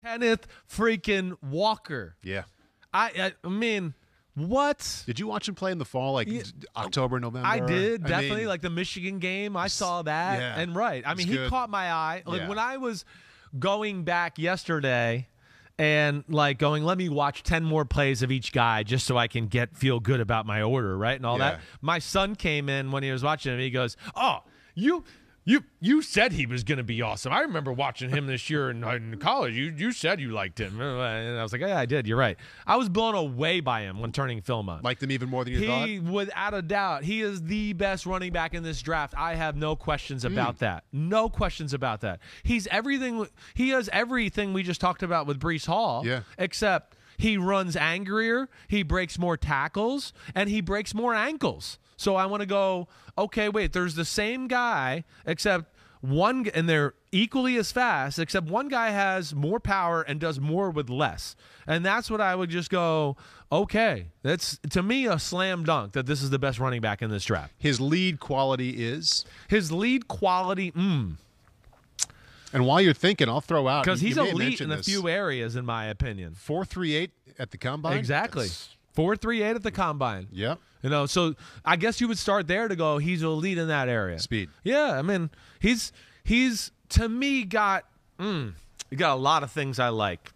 Kenneth freaking Walker. Yeah. I mean, what? Did you watch him play in the fall, like October, November? I did, definitely. Like the Michigan game, I saw that. Yeah, and I mean, he caught my eye. Like when I was going back yesterday and like going, let me watch 10 more plays of each guy just so I can feel good about my order, right? And all that. My son came in when he was watching him. He goes, oh, you said he was going to be awesome. I remember watching him this year in college. You said you liked him. And I was like, yeah, I did. You're right. I was blown away by him when turning film on. Liked him even more than you thought? Without a doubt, he is the best running back in this draft. I have no questions about that. No questions about that. He's everything. He has everything we just talked about with Breece Hall. Yeah. Except he runs angrier, he breaks more tackles, and he breaks more ankles. So I want to go, okay, wait, there's the same guy, except one, and they're equally as fast, except one guy has more power and does more with less. And that's what I would just go, okay, that's, to me, a slam dunk that this is the best running back in this draft. His lead quality is? His lead quality, And while you're thinking, I'll throw out. Because he's elite in a few areas, in my opinion. 4.38 at the combine? Exactly. 4.38 at the combine. Yep. You know, so I guess you would start there to go, he's elite in that area. Speed. Yeah, I mean, he's to me got a lot of things I like.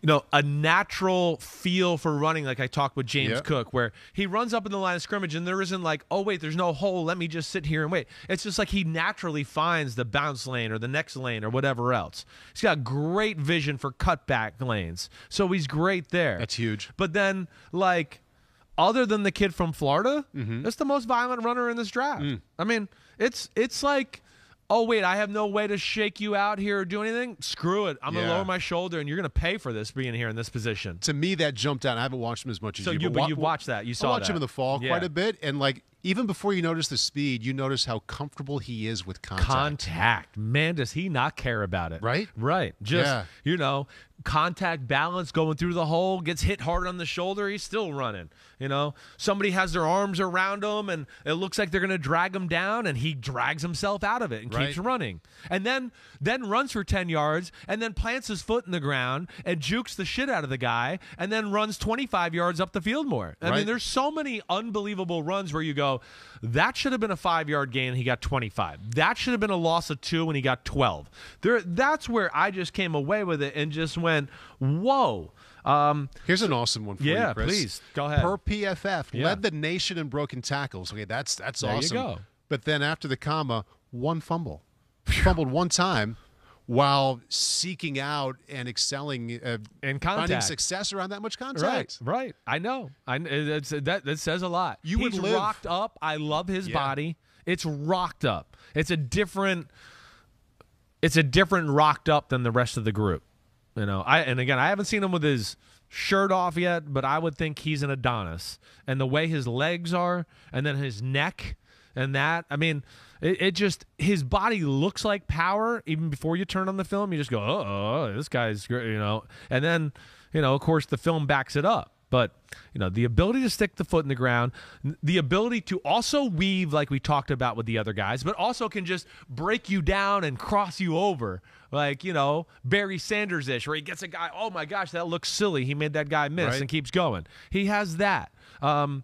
You know, a natural feel for running, like I talked with James Cook, where he runs up in the line of scrimmage and there isn't like, oh, wait, there's no hole. Let me just sit here and wait. It's just like he naturally finds the bounce lane or the next lane or whatever else. He's got great vision for cutback lanes. So he's great there. That's huge. But then, like, other than the kid from Florida, that's the most violent runner in this draft. I mean, it's like, oh, wait, I have no way to shake you out here or do anything. Screw it. I'm going to lower my shoulder, and you're going to pay for this being here in this position. To me, that jumped out. I haven't watched him as much as you. But you watched that. You saw that. I watched him in the fall quite a bit, and, like, even before you notice the speed, you notice how comfortable he is with contact. Man, does he not care about it. Right? Right. Just, you know, contact balance, going through the hole, gets hit hard on the shoulder, he's still running. You know, somebody has their arms around him and it looks like they're going to drag him down, and he drags himself out of it and keeps running. And then runs for 10 yards and then plants his foot in the ground and jukes the shit out of the guy and then runs 25 yards up the field more. I mean, there's so many unbelievable runs where you go, that should have been a 5-yard gain, he got 25. That should have been a loss of 2 and he got 12. That's where I just came away with it and just went, whoa. Here's an awesome one for you, Chris. Yeah, please. Go ahead. Per PFF, led the nation in broken tackles. Okay, that's awesome. There you go. But then after the comma, one fumble. Fumbled one time while seeking out and excelling in contact. Finding success around that much contact. Right. I know. That says a lot. He's rocked up. I love his body. It's rocked up. It's a different rocked up than the rest of the group. You know, I haven't seen him with his shirt off yet, but I would think he's an Adonis. And the way his legs are, and then his neck, and that, I mean, it just, his body looks like power. Even before you turn on the film, you just go, oh, this guy's great, you know. And then, you know, of course, the film backs it up. But, you know, the ability to stick the foot in the ground, the ability to also weave like we talked about with the other guys, but also can just break you down and cross you over. Like, you know, Barry Sanders-ish, where he gets a guy, oh, my gosh, that looks silly. He made that guy miss and keeps going. He has that. You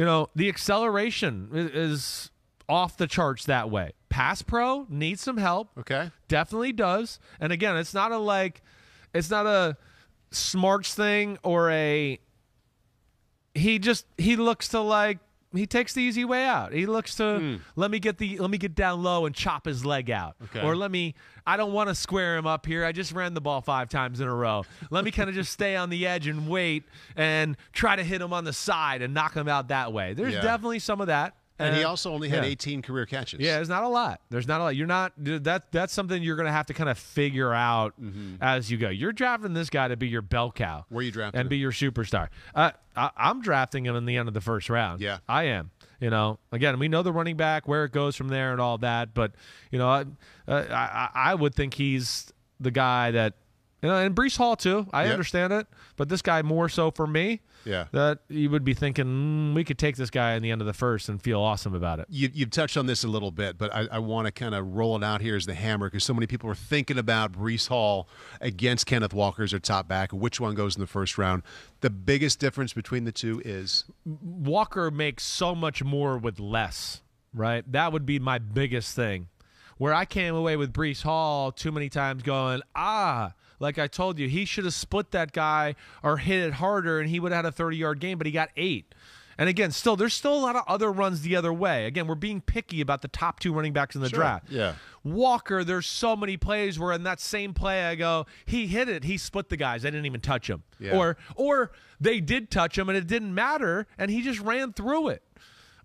know, the acceleration is off the charts that way. Pass pro needs some help. Okay. Definitely does. And, again, it's not a smarts thing or he looks to, like, he takes the easy way out. He looks to let me get down low and chop his leg out. Okay. Or I don't want to square him up here. I just ran the ball 5 times in a row. Let me kind of just stay on the edge and wait and try to hit him on the side and knock him out that way. There's definitely some of that. And he also only had 18 career catches. Yeah, there's not a lot. You're not that's something you're going to have to kind of figure out as you go. You're drafting this guy to be your bell cow. Where are you drafting and be your superstar. I'm drafting him in the end of the first round. Yeah, I am. You know, again, we know the running back, where it goes from there and all that, but you know, I would think he's the guy that And Breece Hall too. I understand it, but this guy more so for me. Yeah. That you would be thinking we could take this guy in the end of the first and feel awesome about it. You've touched on this a little bit, but I want to kind of roll it out here as the hammer because so many people are thinking about Breece Hall against Kenneth Walker as their top back. Which one goes in the first round? The biggest difference between the two is Walker makes so much more with less, right? That would be my biggest thing. Where I came away with Breece Hall too many times going, like I told you, he should have split that guy or hit it harder and he would have had a 30-yard game, but he got 8. And again, there's still a lot of other runs the other way. Again, we're being picky about the top 2 running backs in the draft. Yeah. Walker, there's so many plays where in that same play I go, he hit it, he split the guys, they didn't even touch him. Yeah. Or they did touch him and it didn't matter and he just ran through it.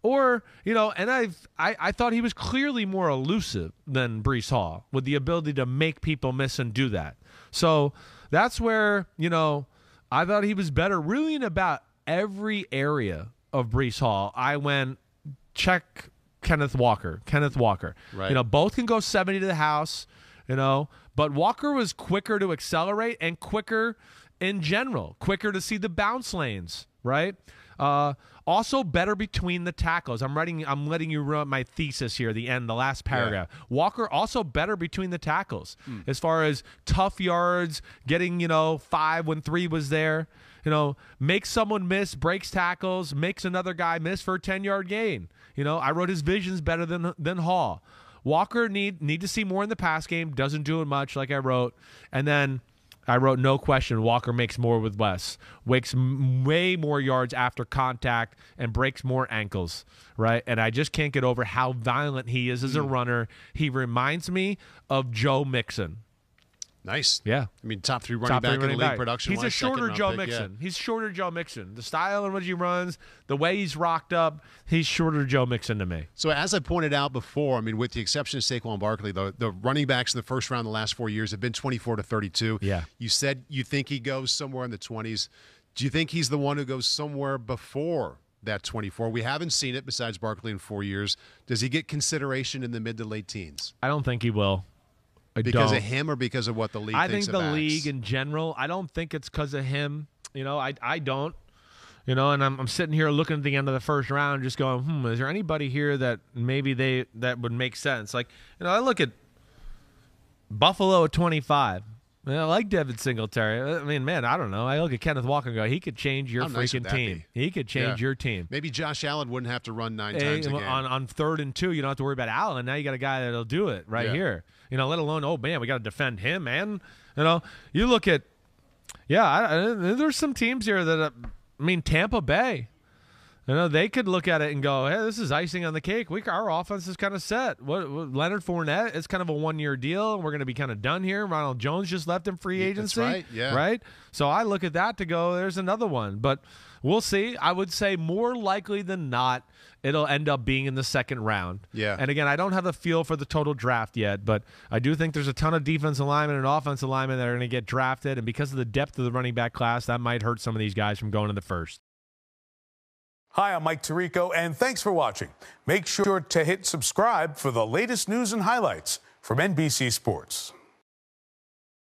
Or, and I thought he was clearly more elusive than Breece Hall with the ability to make people miss and do that. So that's where, I thought he was better really in about every area of Breece Hall. I went, check Kenneth Walker. Right. Both can go 70 to the house, but Walker was quicker to accelerate and quicker in general, quicker to see the bounce lanes, right? Also better between the tackles. I'm letting you run my thesis here, the last paragraph. Yeah. Walker also better between the tackles as far as tough yards, getting, 5 when 3 was there. Makes someone miss, breaks tackles, makes another guy miss for a 10-yard gain. I wrote his vision's better than Hall. Walker need to see more in the pass game, doesn't do it much like I wrote. And then I wrote, no question, Walker makes more with less, wakes way more yards after contact, and breaks more ankles, right? And I just can't get over how violent he is as a runner. He reminds me of Joe Mixon. Nice. Yeah. I mean, top 3 running back in the league production. He's a shorter Joe Mixon. Yeah. He's shorter Joe Mixon. The style in which he runs, the way he's rocked up, he's shorter Joe Mixon to me. So as I pointed out before, I mean, with the exception of Saquon Barkley, the running backs in the first round the last 4 years have been 24 to 32. Yeah. You said you think he goes somewhere in the 20s. Do you think he's the one who goes somewhere before that 24? We haven't seen it besides Barkley in 4 years. Does he get consideration in the mid to late teens? I don't think he will. Because of him or because of what the league thinks I think of the backs? league in general. I don't think it's because of him. I don't. And I'm sitting here looking at the end of the first round just going, is there anybody here that maybe that would make sense? Like, I look at Buffalo at 25. I like Devin Singletary. I mean, man, I don't know. I look at Kenneth Walker and go, he could change your freaking team. He could change your team. Maybe Josh Allen wouldn't have to run 9 times a game. On 3rd and 2, you don't have to worry about Allen. And now you got a guy that'll do it here. Let alone, oh, man, we got to defend him, man. You look at, there's some teams here that, Tampa Bay. They could look at it and go, hey, this is icing on the cake. Our offense is kind of set. What Leonard Fournette, it's kind of a 1-year deal. We're going to be kind of done here. Ronald Jones just left in free agency. That's right, yeah. Right? So I look at that to go, there's another one. But we'll see. I would say more likely than not, it'll end up being in the second round. Yeah. And again, I don't have a feel for the total draft yet, but I do think there's a ton of defensive linemen and offensive linemen that are going to get drafted. And because of the depth of the running back class, that might hurt some of these guys from going to the first. Hi, I'm Mike Tirico, and thanks for watching. Make sure to hit subscribe for the latest news and highlights from NBC Sports.